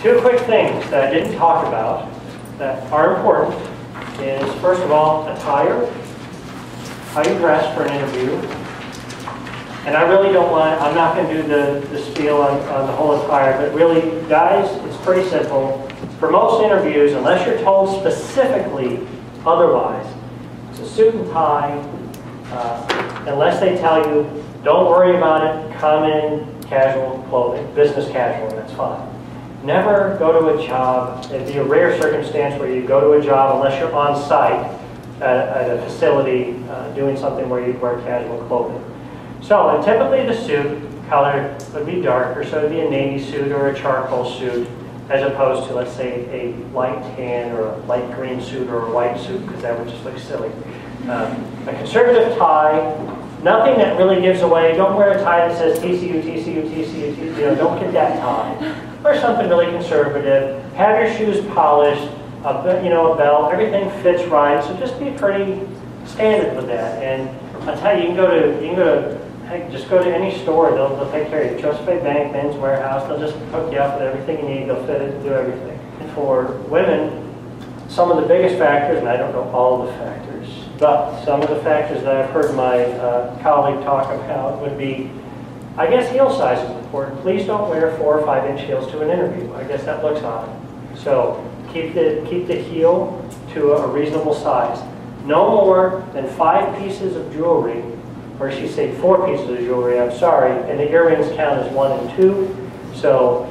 Two quick things that I didn't talk about that are important is, first of all, attire, how you dress for an interview. And I really don't want, I'm not going to do the spiel on the whole attire, but really, guys, it's pretty simple. For most interviews, unless you're told specifically otherwise, it's a suit and tie. Unless they tell you, don't worry about it, come in casual clothing, business casual, and that's fine. Never go to a job. It'd be a rare circumstance where you go to a job unless you're on site at a facility doing something where you'd wear casual clothing. So, and typically the suit color would be darker, so it would be a navy suit or a charcoal suit, as opposed to, let's say, a light tan or a light green suit or a white suit, because that would just look silly. A conservative tie, nothing that really gives away. Don't wear a tie that says TCU, TCU, TCU, TCU. You know, don't get that tie. Or something really conservative. Have your shoes polished. A belt. Everything fits right. So just be pretty standard with that. And I'll tell you, just go to any store. They'll take care of you. Joseph A. Bank, Men's Warehouse. They'll just hook you up with everything you need. They'll fit it and do everything. And for women, some of the biggest factors, and I don't know all the factors, but some of the factors that I've heard my colleague talk about would be, I guess heel size is important. Please don't wear 4 or 5 inch heels to an interview. I guess that looks odd. So keep the heel to a reasonable size. No more than 5 pieces of jewelry, or she said 4 pieces of jewelry, I'm sorry, and the earrings count as 1 and 2. So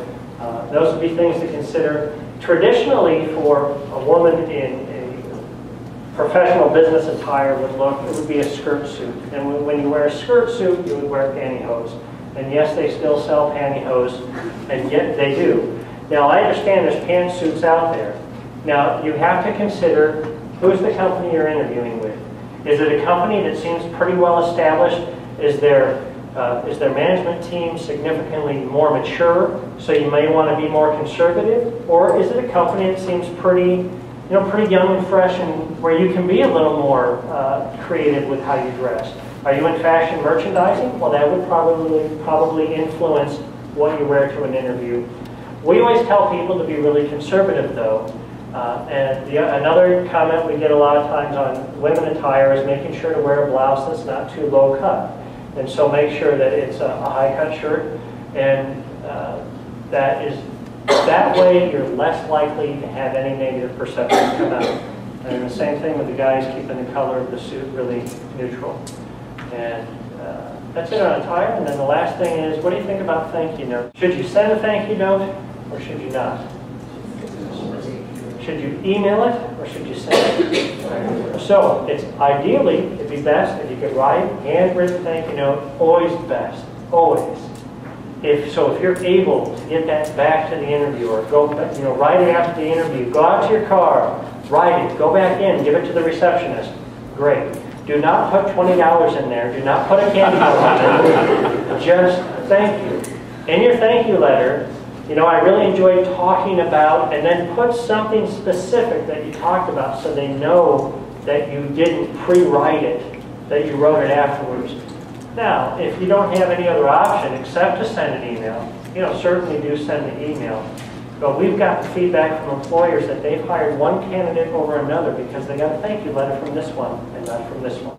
those would be things to consider. Traditionally, for a woman in a professional business attire it would be a skirt suit. And when you wear a skirt suit, you would wear pantyhose. And yes, they still sell pantyhose, and yet they do. Now, I understand there's pantsuits out there. Now, you have to consider who's the company you're interviewing with. Is it a company that seems pretty well established? Is their management team significantly more mature, so you may want to be more conservative? Or is it a company that seems pretty young and fresh, and where you can be a little more creative with how you dress? Are you in fashion merchandising? Well, that would probably influence what you wear to an interview. We always tell people to be really conservative, though. Another comment we get a lot of times on women attire is making sure to wear a blouse that's not too low cut. And so make sure that it's a high-cut shirt, and that way you're less likely to have any negative perceptions come out. And the same thing with the guys, keeping the color of the suit really neutral. And that's it on attire. And then the last thing is, what do you think about thank you notes? Should you send a thank you note, or should you not? Should you email it, or should you send it? So, ideally, it'd be best if you could write handwritten thank you note. Always best, always. If you're able to get that back to the interviewer, write it after the interview. Go out to your car, write it, go back in, give it to the receptionist. Great. Do not put $20 in there. Do not put a candy bar in it. Just thank you. In your thank you letter, I really enjoyed talking about, and then put something specific that you talked about so they know that you didn't pre-write it, that you wrote it afterwards. Now, if you don't have any other option except to send an email, certainly do send the email. But we've gotten feedback from employers that they've hired one candidate over another because they got a thank you letter from this one and not from this one.